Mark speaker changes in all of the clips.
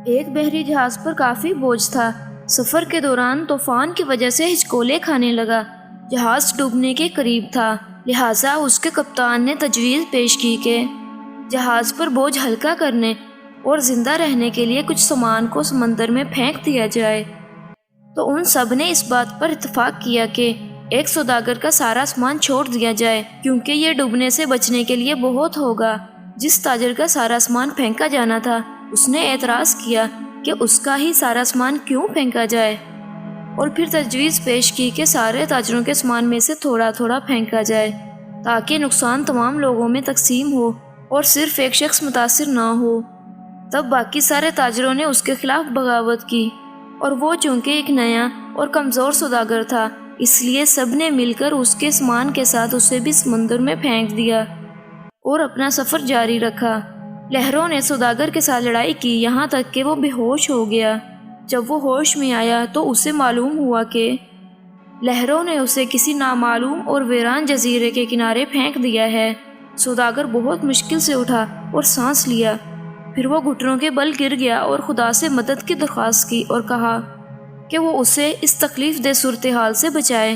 Speaker 1: ایک بحری جہاز پر کافی بوجھ تھا۔ سفر کے دوران طوفان کی وجہ سے ہچکولے کھانے لگا۔ جہاز ڈوبنے کے قریب تھا، لہٰذا اس کے کپتان نے تجویز پیش کی کہ جہاز پر بوجھ ہلکا کرنے اور زندہ رہنے کے لیے کچھ سامان کو سمندر میں پھینک دیا جائے۔ تو ان سب نے اس بات پر اتفاق کیا کہ ایک سوداگر کا سارا سامان چھوڑ دیا جائے، کیونکہ یہ ڈوبنے سے بچنے کے لیے بہت ہوگا۔ جس تاجر کا سارا سامان پھینکا جانا تھا، اس نے اعتراض کیا کہ اس کا ہی سارا سامان کیوں پھینکا جائے، اور پھر تجویز پیش کی کہ سارے تاجروں کے سامان میں سے تھوڑا تھوڑا پھینکا جائے تاکہ نقصان تمام لوگوں میں تقسیم ہو اور صرف ایک شخص متاثر نہ ہو۔ تب باقی سارے تاجروں نے اس کے خلاف بغاوت کی، اور وہ چونکہ ایک نیا اور کمزور سوداگر تھا، اس لیے سب نے مل کر اس کے سامان کے ساتھ اسے بھی سمندر میں پھینک دیا اور اپنا سفر جاری رکھا۔ لہروں نے سوداگر کے ساتھ لڑائی کی یہاں تک کہ وہ بے ہوش ہو گیا۔ جب وہ ہوش میں آیا تو اسے معلوم ہوا کہ لہروں نے اسے کسی نامعلوم اور ویران جزیرے کے کنارے پھینک دیا ہے۔ سوداگر بہت مشکل سے اٹھا اور سانس لیا، پھر وہ گھٹنوں کے بل گر گیا اور خدا سے مدد کی درخواست کی اور کہا کہ وہ اسے اس تکلیف دہ صورتحال سے بچائے۔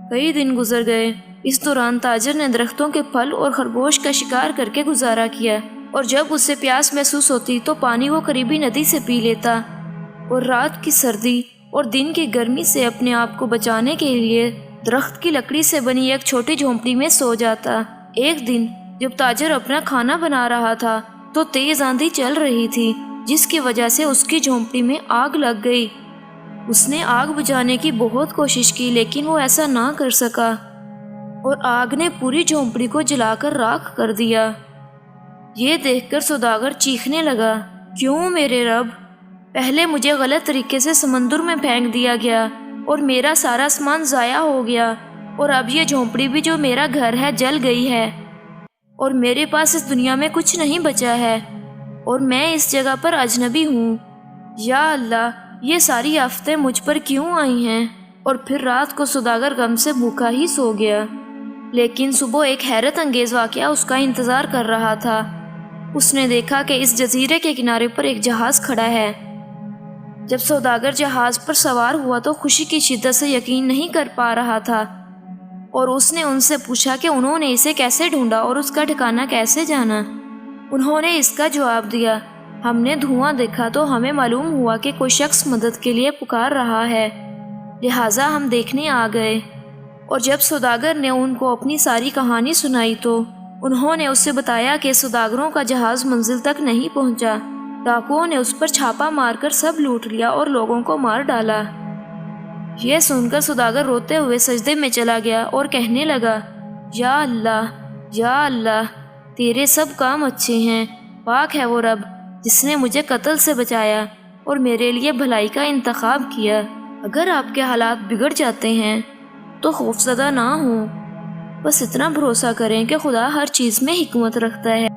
Speaker 1: کئی دن گزر گئے۔ اس دوران تاجر نے درختوں کے پھل اور خرگوش کا شکار کر کے گزارا کیا، اور جب اسے پیاس محسوس ہوتی تو پانی وہ قریبی ندی سے پی لیتا، اور رات کی سردی اور دن کی گرمی سے اپنے آپ کو بچانے کے لیے درخت کی لکڑی سے بنی ایک چھوٹی جھونپڑی میں سو جاتا۔ ایک دن جب تاجر اپنا کھانا بنا رہا تھا تو تیز آندھی چل رہی تھی، جس کی وجہ سے اس کی جھونپڑی میں آگ لگ گئی۔ اس نے آگ بجھانے کی بہت کوشش کی، لیکن وہ ایسا نہ کر سکا، اور آگ نے پوری جھونپڑی کو جلا کر راکھ کر دیا۔ یہ دیکھ کر سوداگر چیخنے لگا، کیوں میرے رب؟ پہلے مجھے غلط طریقے سے سمندر میں پھینک دیا گیا اور میرا سارا سامان ضائع ہو گیا، اور اب یہ جھونپڑی بھی جو میرا گھر ہے جل گئی ہے، اور میرے پاس اس دنیا میں کچھ نہیں بچا ہے، اور میں اس جگہ پر اجنبی ہوں۔ یا اللہ، یہ ساری آفتیں مجھ پر کیوں آئی ہیں؟ اور پھر رات کو سوداگر غم سے بھوکا ہی سو گیا۔ لیکن صبح ایک حیرت انگیز واقعہ اس کا انتظار کر رہا تھا۔ اس نے دیکھا کہ اس جزیرے کے کنارے پر ایک جہاز کھڑا ہے۔ جب سوداگر جہاز پر سوار ہوا تو خوشی کی شدت سے یقین نہیں کر پا رہا تھا، اور اس نے ان سے پوچھا کہ انہوں نے اسے کیسے ڈھونڈا اور اس کا ٹھکانہ کیسے جانا۔ انہوں نے اس کا جواب دیا، ہم نے دھواں دیکھا تو ہمیں معلوم ہوا کہ کوئی شخص مدد کے لیے پکار رہا ہے، لہٰذا ہم دیکھنے آ گئے۔ اور جب سوداگر نے ان کو اپنی ساری کہانی سنائی تو انہوں نے اسے بتایا کہ سوداگروں کا جہاز منزل تک نہیں پہنچا، ڈاکوؤں نے اس پر چھاپا مار کر سب لوٹ لیا اور لوگوں کو مار ڈالا۔ یہ سن کر سوداگر روتے ہوئے سجدے میں چلا گیا اور کہنے لگا، یا اللہ، یا اللہ، تیرے سب کام اچھے ہیں، پاک ہے وہ رب جس نے مجھے قتل سے بچایا اور میرے لیے بھلائی کا انتخاب کیا۔ اگر آپ کے حالات بگڑ جاتے ہیں تو خوفزدہ نہ ہوں، بس اتنا بھروسہ کریں کہ خدا ہر چیز میں حکمت رکھتا ہے۔